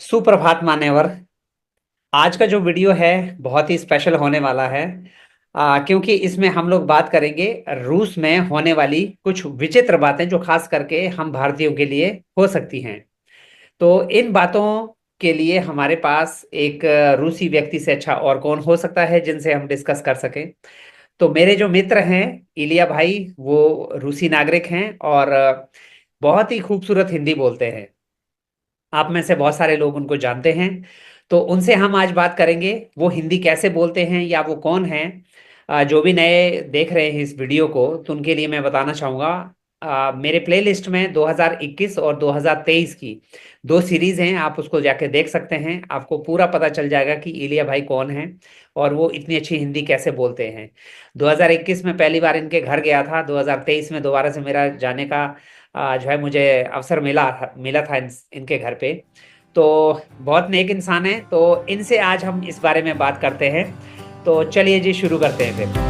सुप्रभात मान्यवर। आज का जो वीडियो है बहुत ही स्पेशल होने वाला है। क्योंकि इसमें हम लोग बात करेंगे रूस में होने वाली कुछ विचित्र बातें जो खास करके हम भारतीयों के लिए हो सकती हैं। तो इन बातों के लिए हमारे पास एक रूसी व्यक्ति से अच्छा और कौन हो सकता है जिनसे हम डिस्कस कर सकें। तो मेरे जो मित्र हैं इलिया भाई, वो रूसी नागरिक हैं और बहुत ही खूबसूरत हिंदी बोलते हैं। आप में से बहुत सारे लोग उनको जानते हैं। तो उनसे हम आज बात करेंगे वो हिंदी कैसे बोलते हैं या वो कौन हैं। जो भी नए देख रहे हैं इस वीडियो को तो उनके लिए मैं बताना चाहूँगा, मेरे प्लेलिस्ट में 2021 और 2023 की दो सीरीज हैं, आप उसको जाके देख सकते हैं। आपको पूरा पता चल जाएगा कि इलिया भाई कौन है और वो इतनी अच्छी हिंदी कैसे बोलते हैं। 2021 में पहली बार इनके घर गया था, 2023 में दोबारा से मेरा जाने का जो है मुझे अवसर मिला था इनके घर पे। तो बहुत नेक इंसान है, तो इनसे आज हम इस बारे में बात करते हैं। तो चलिए जी, शुरू करते हैं फिर।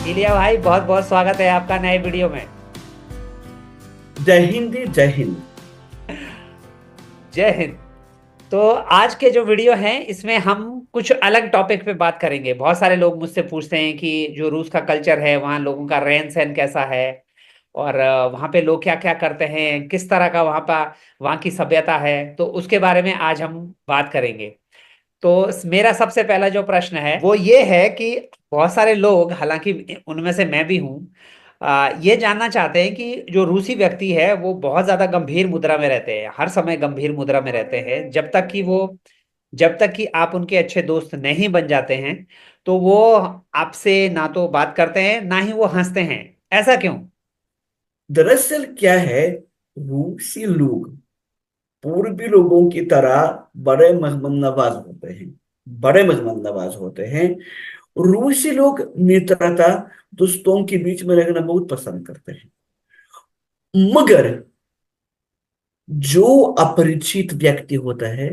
इलिया भाई, बहुत बहुत स्वागत है आपका नए वीडियो में। जय हिंद जय हिंद। जय हिंद। तो आज के जो वीडियो हैं इसमें हम कुछ अलग टॉपिक पे बात करेंगे। बहुत सारे लोग मुझसे पूछते हैं कि जो रूस का कल्चर है वहाँ लोगों का रहन सहन कैसा है, और वहाँ पे लोग क्या क्या करते हैं, किस तरह का वहाँ की सभ्यता है, तो उसके बारे में आज हम बात करेंगे। तो मेरा सबसे पहला जो प्रश्न है वो ये है कि बहुत सारे लोग, हालांकि उनमें से मैं भी हूँ, ये जानना चाहते हैं कि जो रूसी व्यक्ति है वो बहुत ज्यादा गंभीर मुद्रा में रहते हैं, हर समय गंभीर मुद्रा में रहते हैं। जब तक कि आप उनके अच्छे दोस्त नहीं बन जाते हैं तो वो आपसे ना तो बात करते हैं ना ही वो हंसते हैं। ऐसा क्यों? दरअसल क्या है, रूसी लोग पूर्वी लोगों की तरह बड़े मेहमान नवाज होते हैं। बड़े मेहमान नवाज होते हैं। रूसी लोग मित्रता, दोस्तों के बीच में रहना बहुत पसंद करते हैं। मगर जो अपरिचित व्यक्ति होता है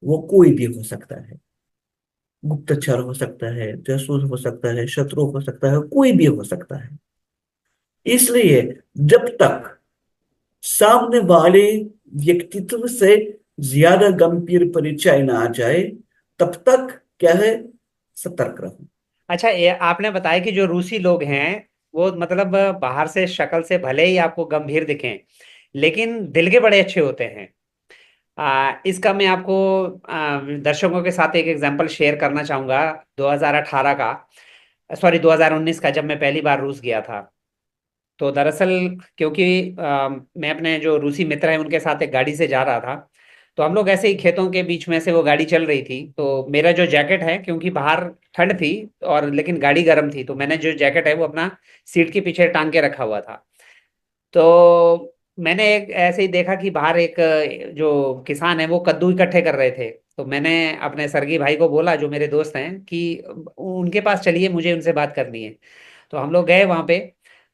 वो कोई भी हो सकता है। गुप्तचर हो सकता है, जासूस हो सकता है, शत्रु हो सकता है, कोई भी हो सकता है। इसलिए जब तक सामने वाले व्यक्तित्व से ज्यादा गंभीर परिचय ना आ जाए, तब तक क्या है, सतर्क रहो। अच्छा, ये आपने बताया कि जो रूसी लोग हैं वो मतलब बाहर से शक्ल से भले ही आपको गंभीर दिखें लेकिन दिल के बड़े अच्छे होते हैं। इसका मैं आपको दर्शकों के साथ एक एग्जांपल शेयर करना चाहूंगा। 2018 का, सॉरी 2019 का, जब मैं पहली बार रूस गया था। तो दरअसल क्योंकि मैं अपने जो रूसी मित्र हैं उनके साथ एक गाड़ी से जा रहा था, तो हम लोग ऐसे ही खेतों के बीच में से वो गाड़ी चल रही थी। तो मेरा जो जैकेट है, क्योंकि बाहर ठंड थी और लेकिन गाड़ी गर्म थी, तो मैंने जो जैकेट है वो अपना सीट के पीछे टांग के रखा हुआ था। तो मैंने एक ऐसे ही देखा कि बाहर एक जो किसान है वो कद्दू इकट्ठे कर रहे थे। तो मैंने अपने सरगी भाई को बोला, जो मेरे दोस्त हैं, कि उनके पास चलिए, मुझे उनसे बात करनी है। तो हम लोग गए वहाँ पे।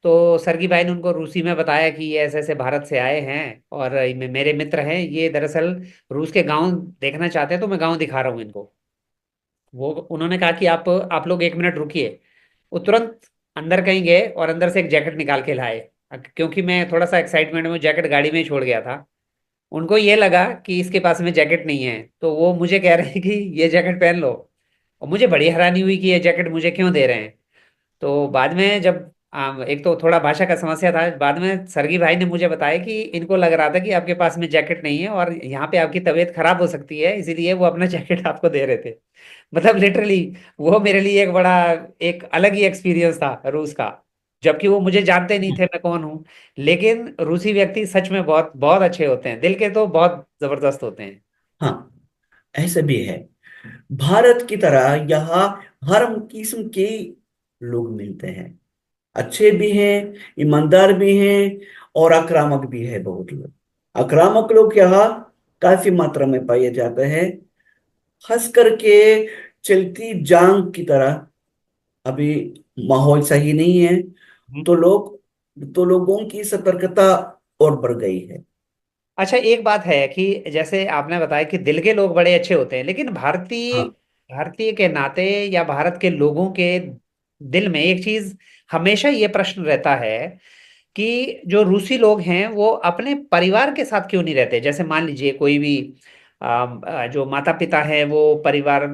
तो सरगी भाई ने उनको रूसी में बताया कि ये ऐसे ऐसे भारत से आए हैं और मेरे मित्र हैं, ये दरअसल रूस के गांव देखना चाहते हैं, तो मैं गांव दिखा रहा हूँ इनको। वो उन्होंने कहा कि आप लोग एक मिनट रुकिए। वो तुरंत अंदर कहीं गए और अंदर से एक जैकेट निकाल के लाए। क्योंकि मैं थोड़ा सा एक्साइटमेंट में जैकेट गाड़ी में ही छोड़ गया था, उनको ये लगा कि इसके पास में जैकेट नहीं है, तो वो मुझे कह रहे हैं कि ये जैकेट पहन लो। और मुझे बड़ी हैरानी हुई कि ये जैकेट मुझे क्यों दे रहे हैं। तो बाद में जब एक तो थोड़ा भाषा का समस्या था, बाद में सरगी भाई ने मुझे बताया कि इनको लग रहा था कि आपके पास में जैकेट नहीं है और यहाँ पे आपकी तबीयत खराब हो सकती है, इसीलिए वो अपना जैकेट आपको दे रहे थे। मतलब लिटरली वो मेरे लिए एक बड़ा, एक अलग ही एक्सपीरियंस था रूस का। जबकि वो मुझे जानते नहीं थे मैं कौन हूँ। लेकिन रूसी व्यक्ति सच में बहुत बहुत अच्छे होते हैं, दिल के तो बहुत जबरदस्त होते हैं। हाँ, ऐसा भी है। भारत की तरह यहाँ हर किस्म के लोग मिलते हैं। अच्छे भी हैं, ईमानदार भी हैं, और आक्रामक भी है। बहुत लोग आक्रामक लोग यहाँ काफी मात्रा में पाए जाते हैं। खास करके चलती जांग की तरह अभी माहौल सही नहीं है, तो लोगों की सतर्कता और बढ़ गई है। अच्छा, एक बात है कि जैसे आपने बताया कि दिल के लोग बड़े अच्छे होते हैं, लेकिन भारतीय हाँ। भारतीय के नाते या भारत के लोगों के दिल में एक चीज हमेशा ये प्रश्न रहता है कि जो रूसी लोग हैं वो अपने परिवार के साथ क्यों नहीं रहते। जैसे मान लीजिए कोई भी जो माता पिता है वो परिवार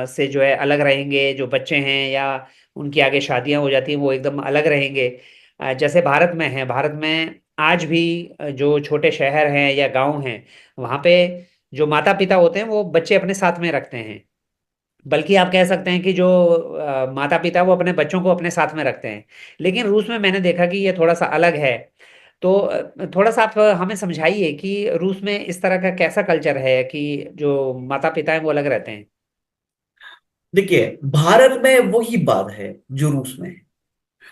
से जो है अलग रहेंगे, जो बच्चे हैं या उनकी आगे शादियां हो जाती हैं वो एकदम अलग रहेंगे। जैसे भारत में है, भारत में आज भी जो छोटे शहर हैं या गांव हैं वहां पे जो माता पिता होते हैं वो बच्चे अपने साथ में रखते हैं। बल्कि आप कह सकते हैं कि जो माता पिता वो अपने बच्चों को अपने साथ में रखते हैं। लेकिन रूस में मैंने देखा कि ये थोड़ा सा अलग है। तो थोड़ा सा आप हमें समझाइए कि रूस में इस तरह का कैसा कल्चर है कि जो माता पिता हैं वो अलग रहते हैं। देखिए, भारत में वही बात है जो रूस में है।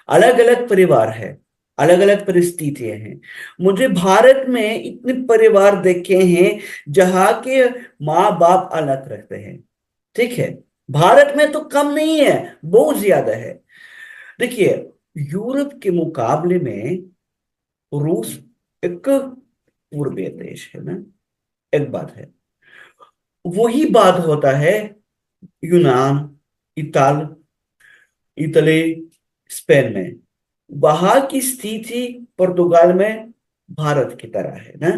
अलग अलग परिवार है, अलग अलग परिस्थितियां हैं। मुझे भारत में इतने परिवार देखे हैं जहां के माँ बाप अलग रहते हैं। ठीक है, भारत में तो कम नहीं है, बहुत ज्यादा है। देखिए, यूरोप के मुकाबले में रूस एक पूर्वीय देश है ना, एक बात है। वही बात होता है यूनान, इताल इटली, स्पेन में। वहां की स्थिति पुर्तगाल में भारत की तरह है ना।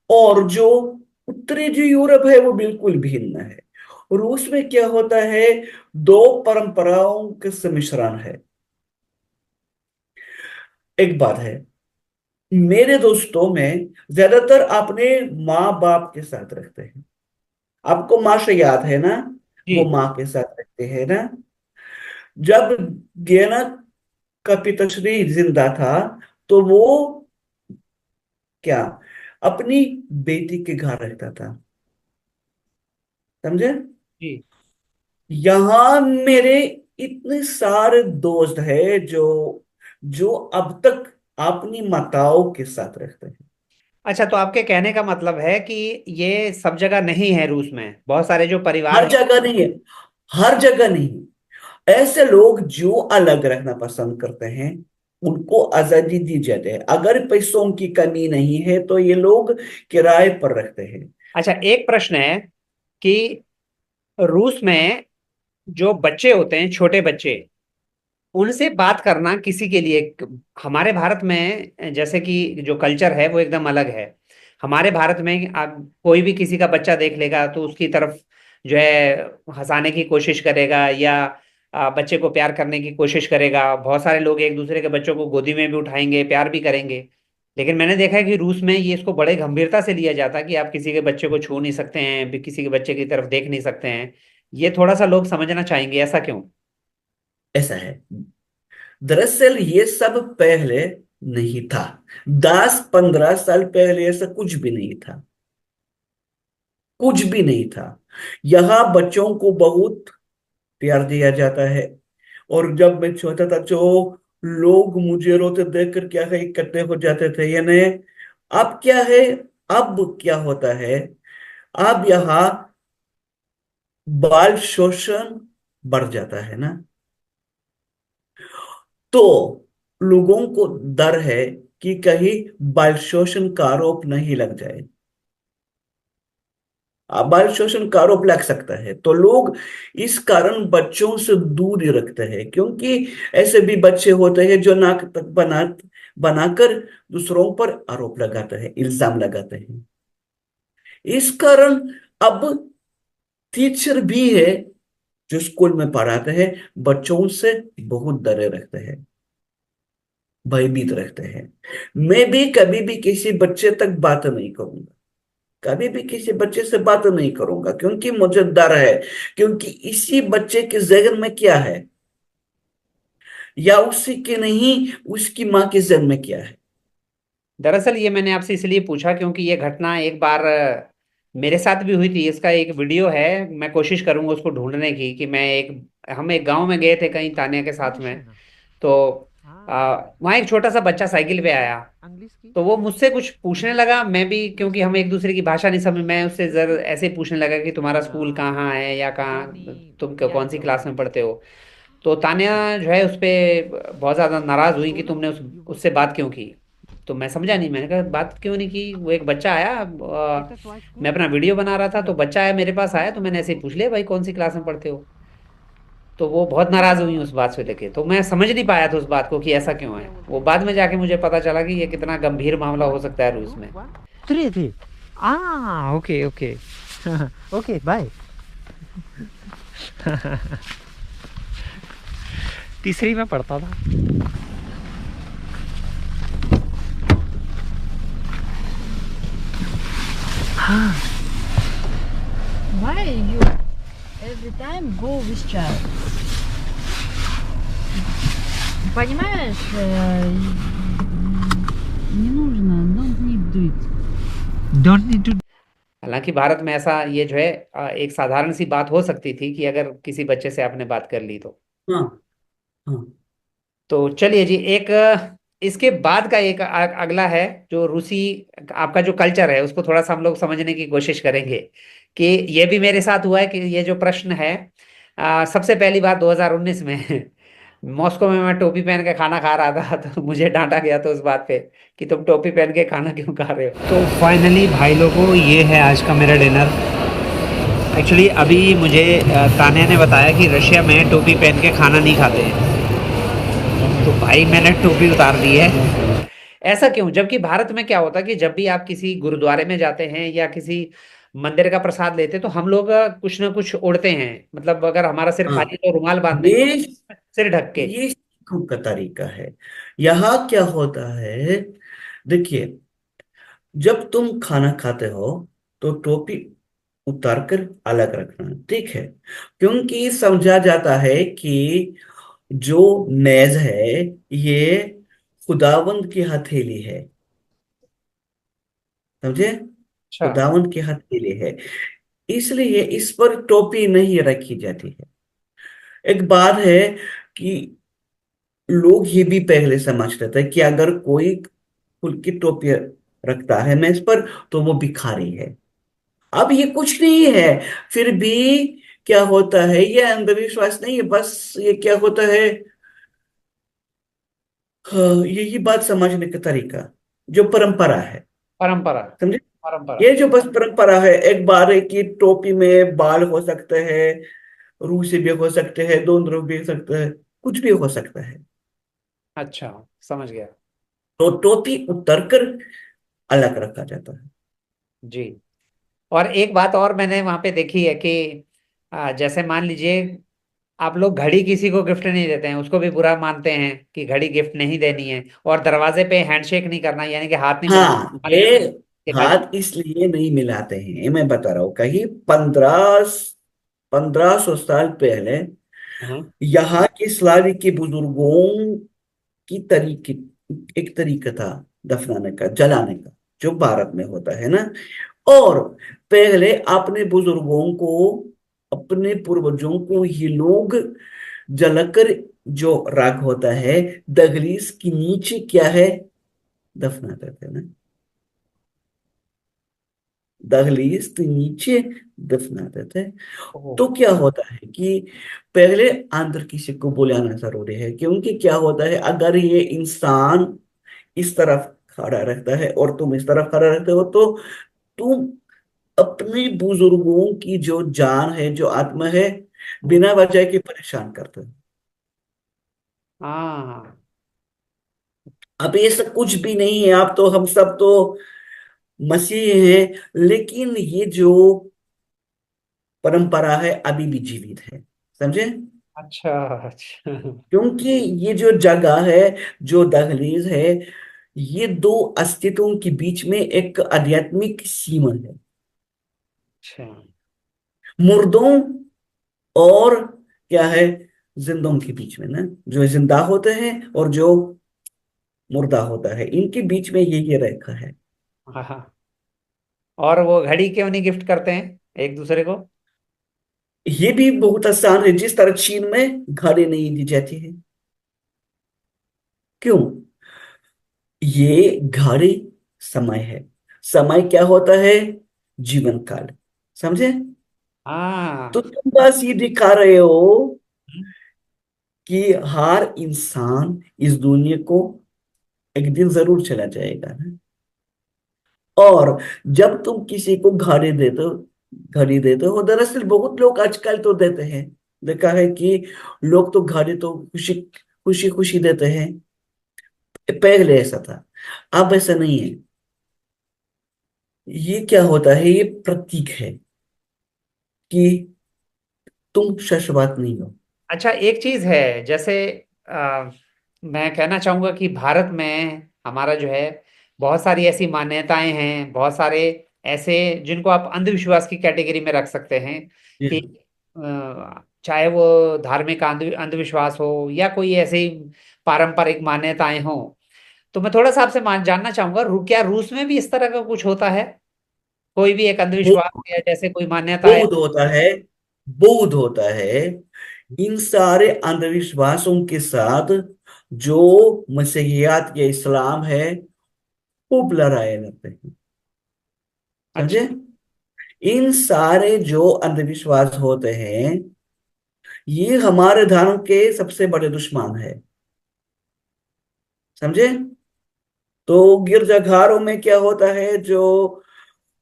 और जो उत्तरी जो यूरोप है वो बिल्कुल भिन्न है। रूस में क्या होता है, दो परंपराओं के सम्मिश्रण है। एक बात है, मेरे दोस्तों में ज्यादातर अपने माँ बाप के साथ रहते हैं। आपको माँ से याद है ना, वो जी। माँ के साथ रहते हैं ना। जब गेना का पिताश्री जिंदा था तो वो क्या अपनी बेटी के घर रहता था, समझे। जी। यहाँ मेरे इतने सारे दोस्त हैं जो जो अब तक अपनी माताओं के साथ रहते हैं। अच्छा, तो आपके कहने का मतलब है कि ये सब जगह नहीं है, रूस में बहुत सारे जो परिवार हर हैं। जगह नहीं है, हर जगह नहीं। ऐसे लोग जो अलग रहना पसंद करते हैं उनको आजादी दी जाती है। अगर पैसों की कमी नहीं है तो ये लोग किराए पर रखते हैं। अच्छा, एक प्रश्न है कि रूस में जो बच्चे होते हैं, छोटे बच्चे, उनसे बात करना किसी के लिए, हमारे भारत में जैसे कि जो कल्चर है वो एकदम अलग है। हमारे भारत में आप कोई भी किसी का बच्चा देख लेगा तो उसकी तरफ जो है हंसाने की कोशिश करेगा या बच्चे को प्यार करने की कोशिश करेगा। बहुत सारे लोग एक दूसरे के बच्चों को गोदी में भी उठाएंगे, प्यार भी करेंगे। लेकिन मैंने देखा है कि रूस में ये इसको बड़े गंभीरता से लिया जाता है कि आप किसी के बच्चे को छू नहीं सकते हैं, भी किसी के बच्चे की तरफ देख नहीं सकते हैं। ये थोड़ा सा लोग समझना चाहेंगे, ऐसा क्यों? ऐसा है, दरअसल ये सब पहले नहीं था। 10-15 साल पहले ऐसा कुछ भी नहीं था, कुछ भी नहीं था। यहाँ बच्चों को बहुत प्यार दिया जाता है। और जब मैं छोटा था जो लोग मुझे रोते देखकर क्या है इकट्ठे हो जाते थे, यानी अब क्या है, अब क्या होता है, अब यहाँ बाल शोषण बढ़ जाता है ना। तो लोगों को डर है कि कहीं बाल शोषण का आरोप नहीं लग जाए। बाल शोषण का आरोप लग सकता है तो लोग इस कारण बच्चों से दूर ही रखते हैं, क्योंकि ऐसे भी बच्चे होते हैं जो नाक तक बनाकर दूसरों पर आरोप लगाते हैं, इल्जाम लगाते हैं। इस कारण अब टीचर भी है जो स्कूल में पढ़ाते हैं, बच्चों से बहुत डरे रखते हैं, भयभीत रहते हैं। मैं भी कभी भी किसी बच्चे तक बात नहीं करूंगा, कभी भी किसी बच्चे से बात नहीं करूंगा, क्योंकि मुझे डर है। क्योंकि इसी बच्चे के जहन में क्या है, या उसी के नहीं, उसकी माँ के जहन में क्या है। दरअसल ये मैंने आपसे इसलिए पूछा क्योंकि ये घटना एक बार मेरे साथ भी हुई थी। इसका एक वीडियो है, मैं कोशिश करूंगा उसको ढूंढने की कि मैं एक हम एक गांव में गए थे कहीं तानिया के साथ में। Dankeschön. तो Ah, वहाँ एक छोटा सा बच्चा साइकिल पे आया। Angliski? तो वो मुझसे कुछ पूछने Mhm. लगा, मैं भी क्योंकि हम एक दूसरे की भाषा नहीं समझ, मैं उससे जर Mhm. ऐसे ही पूछने लगा कि तुम्हारा स्कूल Ja, कहाँ है या कहाँ, Doni तुम कौन सी क्लास Biago. में पढ़ते हो। तो तान्या Okay. जो है उस पे बहुत ज्यादा नाराज हुई कि Solo तुमने you will उससे बात go. क्यों की। तो मैं समझा नहीं, मैंने कहा बात क्यों नहीं की, वो एक बच्चा आया, Esta twice मैं good? अपना वीडियो बना रहा था तो No. बच्चा आया मेरे पास आया तो मैंने ऐसे ही पूछ Okay. लिया भाई कौन सी क्लास में पढ़ते हो। तो वो बहुत नाराज हुई उस बात से लेके। तो मैं समझ नहीं पाया था उस बात को कि ऐसा क्यों है। वो बाद में जाके मुझे पता चला कि ये कितना गंभीर मामला हो सकता है रूस में। 3 थी। Okay okay. Okay bye. तीसरी में पढ़ता था। Why you every time go with child? Понимаешь, не нужно, don't need do it. Don't need to. हालांकि भारत में ऐसा ये जो है एक साधारण सी बात हो सकती थी कि अगर किसी बच्चे से आपने बात कर ली तो। हाँ हाँ। तो चलिए जी, एक इसके बाद का एक अगला है जो रूसी आपका जो कल्चर है उसको थोड़ा सा हम लोग समझने की कोशिश करेंगे। कि ये भी मेरे साथ हुआ है कि ये जो प्रश्न है, सबसे पहली बार 2019 में मॉस्को में मैं टोपी पहन के खाना खा रहा था तो मुझे डांटा गया था उस बात पे कि तुम टोपी पहन के खाना क्यों खा रहे हो। तो फाइनली भाई लोगों, ये है आज का मेरा डिनर। एक्चुअली अभी मुझे तान्या ने बताया कि रशिया में टोपी पहन के खाना नहीं खाते हैं। तो भाई मैंने टोपी उतार दी है। ऐसा क्यों, जबकि भारत में क्या होता है कि जब भी आप किसी गुरुद्वारे में जाते हैं या किसी मंदिर का प्रसाद लेते हैं तो हम लोग कुछ ना कुछ ओढ़ते हैं। मतलब अगर हमारा सिर हाँ, खाली है तो रुमाल बांध देंगे, ये सिर ढक के। ये सिखों का तरीका है। यहाँ क्या होता है, देखिए, जब तुम खाना खाते हो तो टोपी उतार कर अलग रखना, ठीक है। क्योंकि समझा जाता है कि जो मेज है ये खुदावंद की हथेली है, समझे। अच्छा। खुदावंद की हथेली है, इसलिए इस पर टोपी नहीं रखी जाती है। एक बात है कि लोग ये भी पहले समझते थे कि अगर कोई खुल की टोपी रखता है मेज पर तो वो भिखारी है। अब ये कुछ नहीं है, फिर भी क्या होता है, ये अंधविश्वास नहीं है, बस ये क्या होता है, हाँ, यही बात समझने का तरीका, जो परंपरा है, परंपरा। समझे। परंपरा। ये जो बस परंपरा है, एक बार है कि टोपी में बाल हो सकते हैं, रूसी भी हो सकते हैं, दोनों तरफ भी हो सकते हैं, कुछ भी हो सकता है। अच्छा, समझ गया। तो टोपी उतर कर अलग रखा जाता है। जी। और एक बात और मैंने वहां पे देखी है कि जैसे मान लीजिए आप लोग घड़ी किसी को गिफ्ट नहीं देते हैं, उसको भी बुरा मानते हैं कि घड़ी गिफ्ट नहीं देनी है। और दरवाजे पे हैंडशेक नहीं करना, यानी कि हाथ नहीं मिलाना हाँ, खाली ये के खाली। हाथ इसलिए नहीं मिलाते हैं, मैं बता रहा हूँ, कहीं 1500 साल पहले हाँ। यहाँ के स्लावी के बुजुर्गों की तरीके, एक तरीका था दफनाने का, जलाने का, जो भारत में होता है ना। और पहले अपने बुजुर्गों को, अपने पूर्वजों को ये लोग जलाकर, जो राख होता है, दहलीज के नीचे क्या है, दफनाते थे ना, दहलीज के नीचे दफनाते थे। ओह। तो क्या होता है कि पहले अंदर किसी को बुलाना जरूरी है, क्योंकि क्या होता है, अगर ये इंसान इस तरफ खड़ा रहता है और तुम इस तरफ खड़ा रहते हो तो तुम अपने बुजुर्गों की जो जान है, जो आत्मा है, बिना वजह के परेशान करते हो। हाँ। अब ये सब कुछ भी नहीं है, आप तो, हम सब तो मसीह हैं, लेकिन ये जो परंपरा है अभी भी जीवित है, समझे। अच्छा अच्छा। क्योंकि ये जो जगह है, जो दहलीज है, ये दो अस्तित्वों के बीच में एक आध्यात्मिक सीमा है, अच्छा। मुर्दों और क्या है, जिंदों के बीच में ना, जो जिंदा होते हैं और जो मुर्दा होता है, इनके बीच में ये रेखा है। हाँ हाँ। और वो घड़ी क्यों नहीं गिफ्ट करते हैं एक दूसरे को? ये भी बहुत आसान है, जिस तरह चीन में घड़ी नहीं दी जाती है, क्यों, ये घड़ी समय है। समय क्या होता है, जीवन काल, समझे। तो हाँ। तुम बस ये दिखा रहे हो कि हर इंसान इस दुनिया को एक दिन जरूर चला जाएगा ना। और जब तुम किसी को घड़ी देते हो, दरअसल बहुत लोग आजकल तो देते हैं, देखा है कि लोग तो गाली तो खुशी खुशी खुशी देते हैं। पहले ऐसा था, अब ऐसा नहीं है। ये क्या होता है, ये प्रतीक है कि तुम शाश्वत नहीं हो। अच्छा, एक चीज है, जैसे मैं कहना चाहूंगा कि भारत में हमारा जो है बहुत सारी ऐसी मान्यताएं हैं, बहुत सारे ऐसे जिनको आप अंधविश्वास की कैटेगरी में रख सकते हैं जी कि हाँ। चाहे वो धार्मिक अंधविश्वास हो या कोई ऐसी पारंपरिक मान्यताएं हो। तो मैं थोड़ा सा आपसे जानना चाहूंगा, क्या रूस में भी इस तरह का कुछ होता है? कोई भी एक अंधविश्वास बौद्ध या जैसे कोई मान्यता है? बौद्ध होता है, बौद्ध होता है। इन सारे अंधविश्वासों के साथ जो मसीहियत या इस्लाम है, खूब लड़ाई लड़ते हैं। अच्छा। समझे? इन सारे जो अंधविश्वास होते हैं, ये हमारे धर्म के सबसे बड़े दुश्मन है। समझे? तो गिरजाघरों में क्या होता है, जो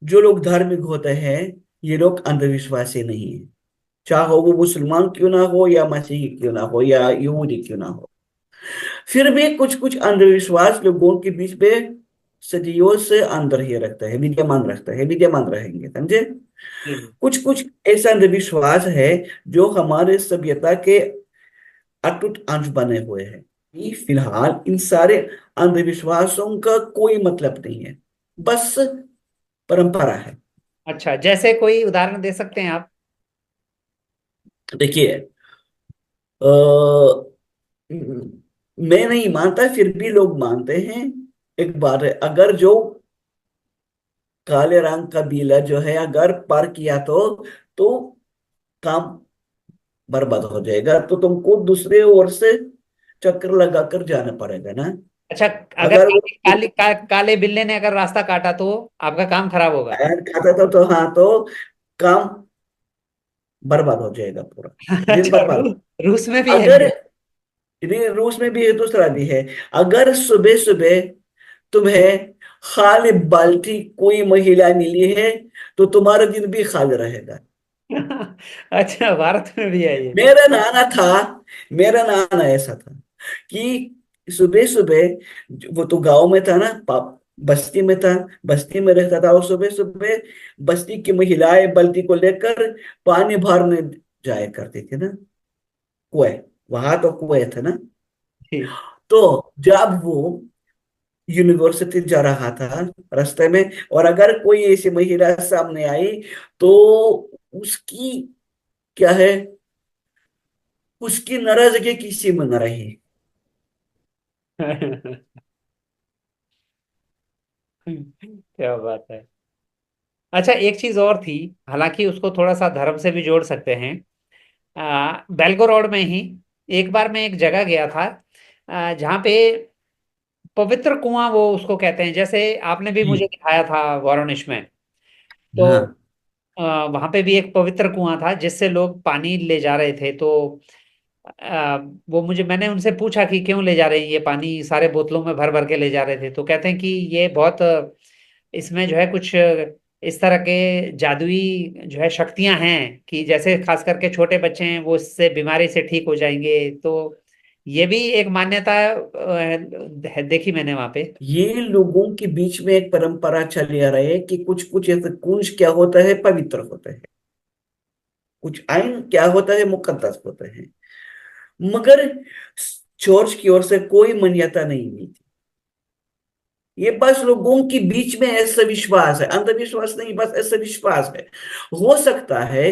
जो लोग धार्मिक होते हैं, ये लोग अंधविश्वासी नहीं है। चाहे वो मुसलमान क्यों ना हो, या मसीही क्यों ना हो, या यहूदी क्यों ना हो, फिर भी कुछ कुछ अंधविश्वास लोगों के बीच में सदियों से अंदर ही रखता है, विद्यमान रखता है, विद्यमान रहेंगे। समझे? जी जी। कुछ कुछ ऐसा अंधविश्वास है जो हमारे सभ्यता के अटूट अंश बने हुए हैं। ये फिलहाल इन सारे अंधविश्वासों का कोई मतलब नहीं है, बस परंपरा है। अच्छा, जैसे कोई उदाहरण दे सकते हैं आप? देखिए, मैं नहीं मानता, फिर भी लोग मानते हैं। एक बात है, अगर जो काले रंग का बीला जो है अगर पार किया तो काम बर्बाद हो जाएगा, तो तुमको दूसरे ओर से चक्कर लगाकर जाना पड़ेगा ना। अच्छा, अगर अगर वो काले बिल्ले ने अगर रास्ता काटा तो आपका काम खराब होगा? टायर खाता था तो हाँ, तो काम बर्बाद हो जाएगा पूरा, दिन अच्छा, बर्बाद। रूस में भी है अगर ये? रूस में भी है, दूसरा भी है। अगर सुबह सुबह तुम्हें खाली बाल्टी कोई महिला मिली है, तो तुम्हारा दिन भी खाली रहेगा। अच्छा, भारत में भी है ये? मेरा नाना था, मेरा नाना ऐसा था कि सुबह सुबह, वो तो गांव में था ना, बस्ती में था, बस्ती में रहता था, और सुबह सुबह बस्ती की महिलाएं बाल्टी को लेकर पानी भरने जाया करती थी ना, कुएं। वहां तो कुएं थे ना। जी। तो जब वो यूनिवर्सिटी जा रहा था रास्ते में, और अगर कोई ऐसी महिला सामने आई, तो उसकी क्या है, उसकी नाराजगी किसी में न रही। क्या बात है। अच्छा, एक चीज और थी, हालांकि उसको थोड़ा सा धर्म से भी जोड़ सकते हैं। बेलगोरोड में ही एक बार मैं एक जगह गया था, जहाँ पे पवित्र कुआं वो उसको कहते हैं, जैसे आपने भी जी मुझे दिखाया था वॉरोनिश में। तो हाँ वहां पे भी एक पवित्र कुआं था जिससे लोग पानी ले जा रहे थे। तो वो मैंने उनसे पूछा कि क्यों ले जा रहे हैं ये पानी, सारे बोतलों में भर भर के ले जा रहे थे। तो कहते हैं कि ये बहुत इसमें जो है कुछ इस तरह के जादुई जो है शक्तियां हैं, कि जैसे खास करके छोटे बच्चे हैं वो इससे बीमारी से ठीक हो जाएंगे। तो ये भी एक मान्यता देखी मैंने वहां पे। ये लोगों के बीच में एक परंपरा चली आ रही है कि कुछ कुछ ऐसे कुंज क्या होता है, पवित्र होते हैं, कुछ आइन क्या होता है, मुकद्दस होते हैं। मगर चर्च की ओर से कोई मान्यता नहीं मिलती। ये बस लोगों के बीच में ऐसा विश्वास है, अंधविश्वास नहीं, बस ऐसा विश्वास है। हो सकता है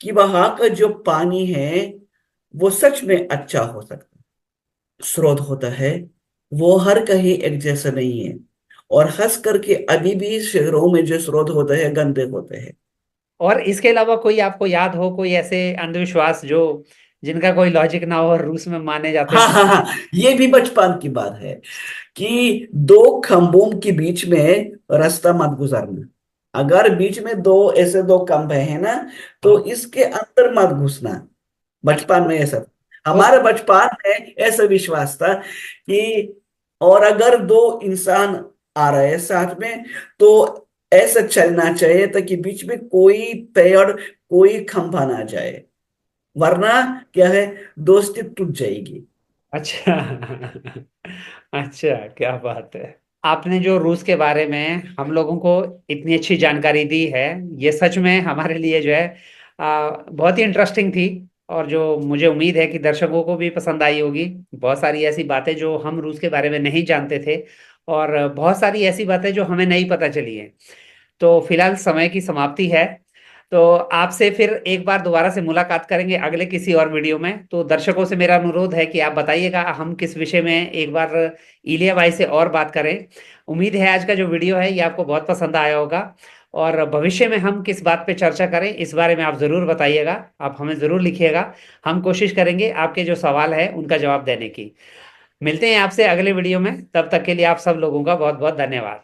कि वहां का जो पानी है वो सच में अच्छा हो सकता है, स्रोत होता है, वो हर कहीं एक जैसा नहीं है। और खास करके अभी भी शहरों में जो स्रोत होते हैं गंदे होते हैं। और इसके अलावा कोई आपको याद हो कोई ऐसे अंधविश्वास जो जिनका कोई लॉजिक ना हो और रूस में माने जाते हाँ हो? हाँ हाँ, ये भी बचपन की बात है कि दो खंभों के बीच में रास्ता मत गुजरना। अगर बीच में दो ऐसे दो खंभे हैं ना, तो हाँ। इसके अंदर मत घुसना। अच्छा। बचपन में ऐसा था। ओके। हमारे बचपन में ऐसा विश्वास था कि, और अगर दो इंसान आ रहे हैं साथ में, तो ऐसा चलना चाहिए ताकि बीच में कोई पेड़, कोई खंभा ना जाए। वरना क्या है, दोस्ती टूट जाएगी। अच्छा। अच्छा, क्या बात है। आपने जो रूस के बारे में हम लोगों को इतनी अच्छी जानकारी दी है, ये सच में हमारे लिए जो है बहुत ही इंटरेस्टिंग थी। और जो मुझे उम्मीद है कि दर्शकों को भी पसंद आई होगी। बहुत सारी ऐसी बातें जो हम रूस के बारे में नहीं जानते थे, और बहुत सारी ऐसी बातें जो हमें नहीं पता चली हैं। तो फिलहाल समय की समाप्ति है। तो आपसे फिर एक बार दोबारा से मुलाकात करेंगे अगले किसी और वीडियो में। तो दर्शकों से मेरा अनुरोध है कि आप बताइएगा हम किस विषय में एक बार इलिया भाई से और बात करें। उम्मीद है आज का जो वीडियो है ये आपको बहुत पसंद आया होगा। और भविष्य में हम किस बात पे चर्चा करें इस बारे में आप ज़रूर बताइएगा। आप हमें ज़रूर लिखिएगा। हम कोशिश करेंगे आपके जो सवाल है उनका जवाब देने की। मिलते हैं आपसे अगले वीडियो में। तब तक के लिए आप सब लोगों का बहुत बहुत धन्यवाद।